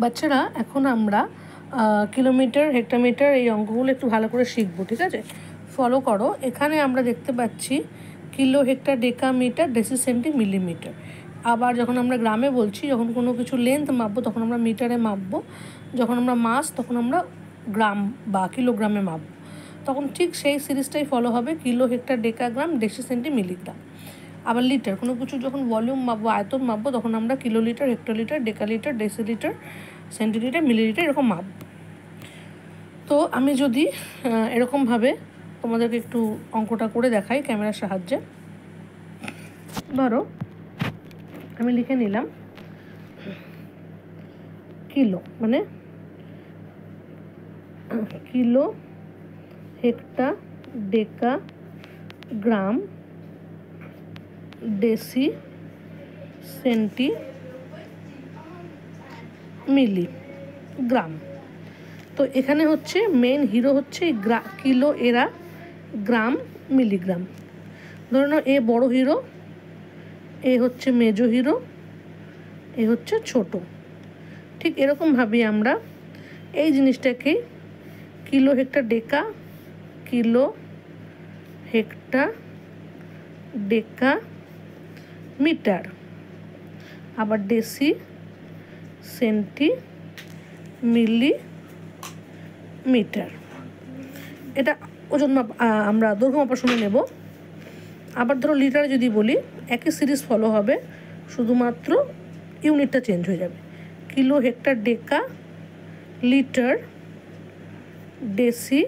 বাচ্চারা এখন আমরা কিলোমিটার হেক্টোমিটার এই অঙ্কগুলো একটু ভালো করে শিখবো, ঠিক আছে? ফলো করো। এখানে আমরা দেখতে পাচ্ছি কিলো, হেক্টর, ডেকা, মিটার, ডেসি, সেন্টি, মিলিমিটার। আবার যখন আমরা গ্রামে বলছি, যখন কোনো কিছু লেন্থ মাপবো তখন আমরা মিটারে মাপবো, যখন আমরা মাস তখন আমরা গ্রাম বা কিলোগ্রামে মাপবো। তখন ঠিক সেই সিরিজটাই ফলো হবে, kilo, hectare, decagram, deci, centi, milligram. আবার লিটার, কোনো কিছু যখন ভলিউম মাপবো, আয়তন মাপবো, তখন আমরা kilolitre, hectolitre, decalitre, decilitre, centilitre, millilitre এরকম মাপ। তো আমি যদি এরকমভাবে তোমাদেরকে একটু অঙ্কটা করে দেখাই ক্যামেরার সাহায্যে। ধরো আমি লিখে নিলাম কিলো, মানে কিলো, হেক্টা, ডেকা, গ্রাম, ডেসি, সেন্টি, মিলি, গ্রাম। তো এখানে হচ্ছে মেন হিরো হচ্ছে কিলো, এরা গ্রাম, মিলিগ্রাম। ধরে নাও এ বড় হিরো, এ হচ্ছে মেজো হিরো, এ হচ্ছে ছোট। ঠিক এরকমভাবে আমরা এই জিনিসটাকে কিলো, হেক্টর, ডেকা, কিলো, হেক্টর, ডেকা, মিটার, আবার ডেসি, সেন্টি, মিলি, মিটার, এটা ওজন মাপ আমরা দৈর্ঘ্য মাপার সময় নেব। আবার ধরো লিটারে যদি বলি, একই সিরিজ ফলো হবে, শুধুমাত্র ইউনিটটা চেঞ্জ হয়ে যাবে। কিলো, হেক্টর, ডেকা, লিটার, ডেসি,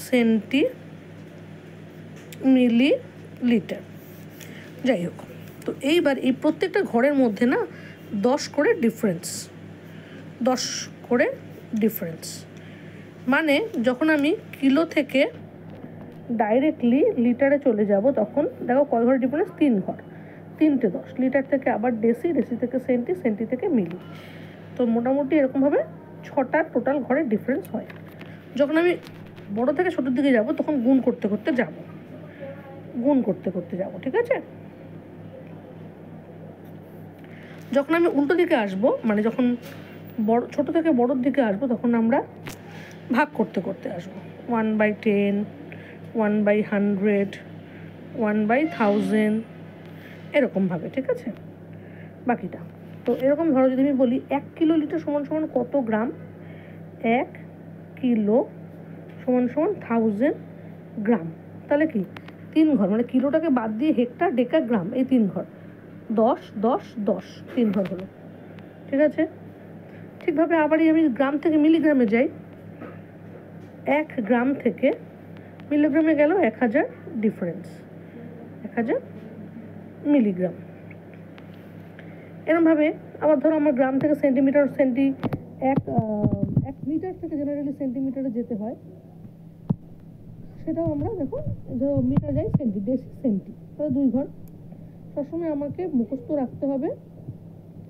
সেন্টি, মিলি, লিটার, যাই হোক। তো এইবার এই প্রত্যেকটা ঘরের মধ্যে না 10 করে ডিফারেন্স, 10 করে ডিফারেন্স। মানে যখন আমি কিলো থেকে ডাইরেক্টলি লিটারে চলে যাব, তখন দেখো কয় ঘরের ডিফারেন্স, 3 ঘর, 3টে 10। লিটার থেকে আবার ডেসি, ডেসি থেকে সেন্টি, সেন্টি থেকে মিলি। তো মোটামুটি এরকমভাবে 6টা টোটাল ঘরের ডিফারেন্স হয়। যখন আমি বড় থেকে ছোটোর দিকে যাব, তখন গুণ করতে করতে যাব, গুণ করতে করতে যাব, ঠিক আছে? যখন আমি উল্টো দিকে আসব, মানে যখন ছোট থেকে বড়োর দিকে আসবো, তখন আমরা ভাগ করতে করতে আসবো। 1/10, 1/100, 1/1000 এরকমভাবে, ঠিক আছে? বাকিটা তো এরকম ধরো, যদি আমি বলি 1 কিলো লিটার সমান সমান কত গ্রাম, 1 কিলো সমান সমান 1000 গ্রাম। তাহলে কি 3 ঘর, মানে কিলোটাকে বাদ দিয়ে হেক্টর, ডেকা, গ্রাম, এই 3 ঘর, 10 10 10, 3 ঘর হলো, ঠিক আছে? ঠিকভাবে আবারই আমি গ্রাম থেকে মিলিগ্রামে যাই। 1 গ্রাম থেকে মিলিগ্রামে গেল 1000 ডিফারেন্স, 1000 মিলিগ্রাম। এরকমভাবে আবার ধরো আমার গ্রাম থেকে সেন্টিমিটার, এক মিটার থেকে জেনারেলি সেন্টিমিটারে যেতে হয়, সেটাও আমরা দেখো, ধরো মিটার যাই সেন্টি, ডেসি, সেন্টি, তাহলে 2 ঘর। সবসময় আমাকে মুখস্থ রাখতে হবে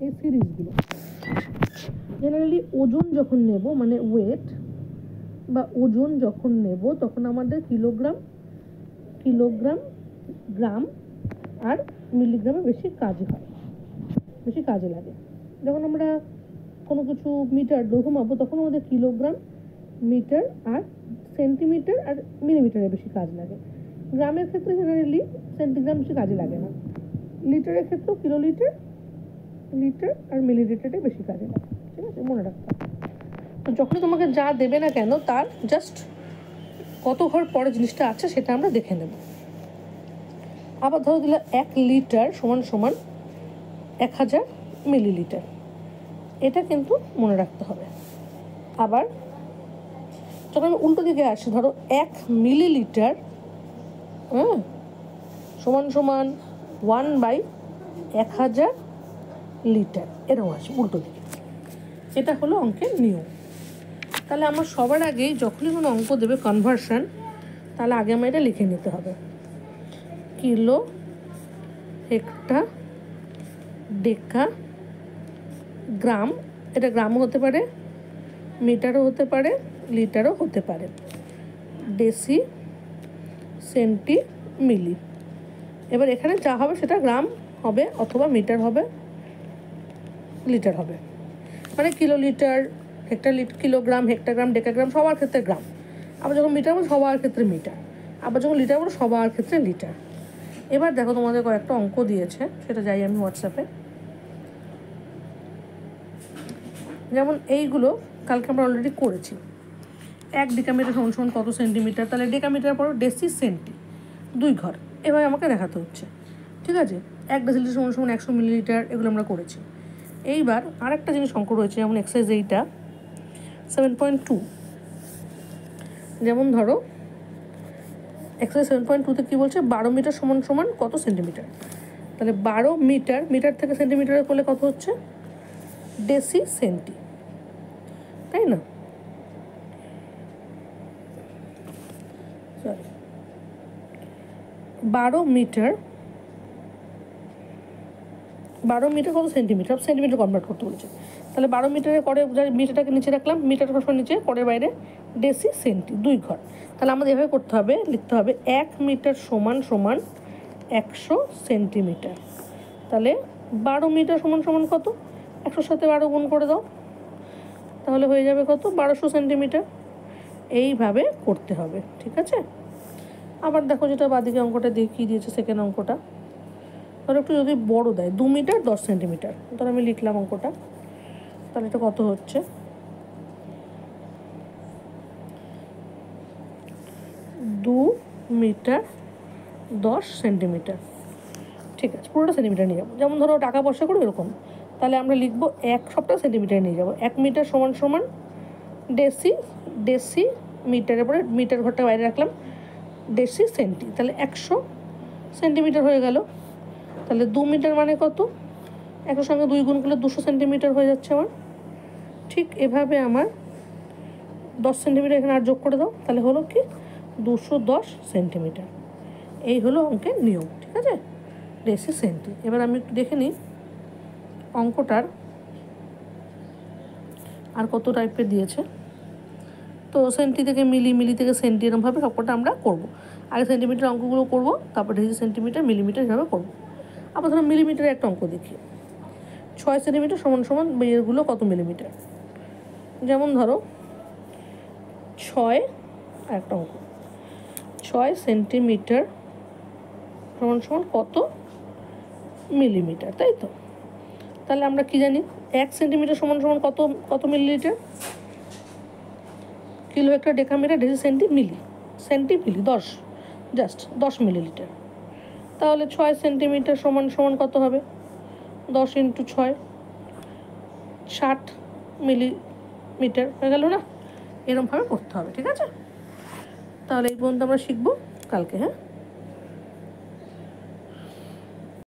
এই সিরিজগুলো। জেনারেলি ওজন যখন নেব, মানে ওয়েট বা ওজন যখন নেব, তখন আমাদের কিলোগ্রাম, গ্রাম আর মিলিগ্রামে বেশি কাজে হয়, বেশি কাজে লাগে। যখন আমরা কোনো কিছু মিটার দৈর্ঘ্য মাপবো, তখন আমাদের কিলোগ্রাম, মিটার আর সেন্টিমিটার আর মিলিমিটারে বেশি কাজ লাগে। গ্রামের ক্ষেত্রে জেনারেলি সেন্টিগ্রাম বেশি কাজে লাগে না। লিটারের ক্ষেত্রেও কিলোলিটার, লিটার আর মিলিলিটারে বেশি কাজে লাগে, ঠিক আছে? মনে রাখতে হবে। তো যখনই তোমাকে যা দেবে না কেন, তার জাস্ট কত ঘর পরে জিনিসটা আছে সেটা আমরা দেখে নেব। আবার ধরো দিলে 1 লিটার সমান সমান 1000 মিলিলিটার, এটা কিন্তু মনে রাখতে হবে। আবার যখন আমি উল্টো দিকে আসি, ধরো 1 মিলিলিটার সমান সমান 1/1000 লিটার, এরকম আছে উল্টো দিকে। এটা হলো অঙ্কের নিয়ম। তাহলে আমার সবার আগেই যখনই কোনো অঙ্ক দেবে কনভার্সন, তাহলে আগে আমার এটা লিখে নিতে হবে, কিলো, হেক্টর, ডেকা, গ্রাম, এটা গ্রামও হতে পারে, মিটারও হতে পারে, লিটারও হতে পারে, ডেসি, সেন্টি, মিলি। এবার এখানে যা হবে সেটা গ্রাম হবে, অথবা মিটার হবে, লিটার হবে। মানে কিলোলিটার, কিলোগ্রাম, হেক্টোগ্রাম, ডেকাগ্রাম সবার ক্ষেত্রে গ্রাম। আবার যখন মিটার বলো সবার ক্ষেত্রে মিটার, আবার যখন লিটার বলো সবার ক্ষেত্রে লিটার। এবার দেখো তোমাদের কয়েকটা অঙ্ক দিয়েছে, সেটা যাই আমি হোয়াটসঅ্যাপে। যেমন এইগুলো কালকে আমরা অলরেডি করেছি। 1 ডেকামিটার সমান সমান কত সেন্টিমিটার, তাহলে ডেকামিটার পর ডেসি সেন্টি 2 ঘর, এভাবে আমাকে দেখাতে হচ্ছে। ঠিক আছে, 1 ডেসিলিটার সমান সমান 100 মিলিলিটার, এগুলো আমরা করেছি। এইবার আরেকটা জিনিস অঙ্ক রয়েছে, যেমন এক্সারসাইজ এইটা 7.2। যেমন ধরো এক্সারসাইজ 7.2তে কী বলছে, 12 মিটার সমান সমান কত সেন্টিমিটার। তাহলে 12 মিটার, মিটার থেকে সেন্টিমিটারে করলে কত হচ্ছে, ডেসি সেন্টি, তাই না? সরি, 12 মিটার কত সেন্টিমিটার, সেন্টিমিটার কনভার্ট করতে বলেছে। তাহলে 12 মিটারে করে মিটারটাকে নিচে রাখলাম, মিটার সবসময় নিচে, করের বাইরে ডেসি সেন্টি 2 ঘর। তাহলে আমাদের এভাবে করতে হবে, লিখতে হবে 1 মিটার সমান সমান 100 সেন্টিমিটার। তাহলে 12 মিটার সমান সমান কত, 100 সাথে 12 গুণ করে দাও, তাহলে হয়ে যাবে কত, 1200 সেন্টিমিটার। এইভাবে করতে হবে, ঠিক আছে? আবার দেখো যেটা বাদিকে অঙ্কটা দেখিয়ে দিয়েছে, সেকেন্ড অঙ্কটা ধরো একটু যদি বড় দেয়, 2 মিটার 10 সেন্টিমিটার, ধরো আমি লিখলাম অঙ্কটা। তাহলে এটা কত হচ্ছে, 2 মিটার 10 সেন্টিমিটার। ঠিক আছে, পুরোটা সেন্টিমিটার নিয়ে যাবো। যেমন ধরো টাকা পয়সা করে এরকম, তাহলে আমরা লিখবো সবটা সেন্টিমিটার নিয়ে যাবো। 1 মিটার সমান সমান ডেসি মিটারের পরে মিটার ঘরটা বাইরে রাখলাম, ডেসি সেন্টি, তাহলে 100 সেন্টিমিটার হয়ে গেল। তাহলে 2 মিটার মানে কত, 100 সঙ্গে 2 গুণ করলে 200 সেন্টিমিটার হয়ে যাচ্ছে আমার। ঠিক এভাবে আমার 10 সেন্টিমিটার এখানে আর যোগ করে দাও, তাহলে হলো কি 210 সেন্টিমিটার। এই হলো অঙ্কের নিয়ম, ঠিক আছে, ডেসি সেন্টি। এবার আমি একটু দেখে নিই অঙ্কটার আর কত টাইপের দিয়েছে। তো সেন্টি থেকে মিলি, মিলি থেকে সেন্টি, এরকমভাবে সবকটা আমরা করবো। আগে সেন্টিমিটার অঙ্কগুলো করবো, তারপর ডেসি সেন্টিমিটার, মিলিমিটার এভাবে করবো। আবার ধরো মিলিমিটারের একটা অঙ্ক দেখি, 6 সেন্টিমিটার সমান সমান এরগুলো কত মিলিমিটার। যেমন ধরো 6 একটা অঙ্ক, 6 সেন্টিমিটার সমান সমান কত মিলিমিটার, তাই তো? তাহলে আমরা কি জানি, 1 সেন্টিমিটার সমান সমান কত মিলিলিটার, কিলো একটা decametre, deci centi milli, centi milli 10 millilitre. তাহলে 6 সেন্টিমিটার সমান সমান কত হবে, 10 × 6 60 মিলিমিটার হয়ে গেল না? এরকমভাবে করতে হবে, ঠিক আছে? তাহলে এই পর্যন্ত আমরা শিখবো কালকে, হ্যাঁ।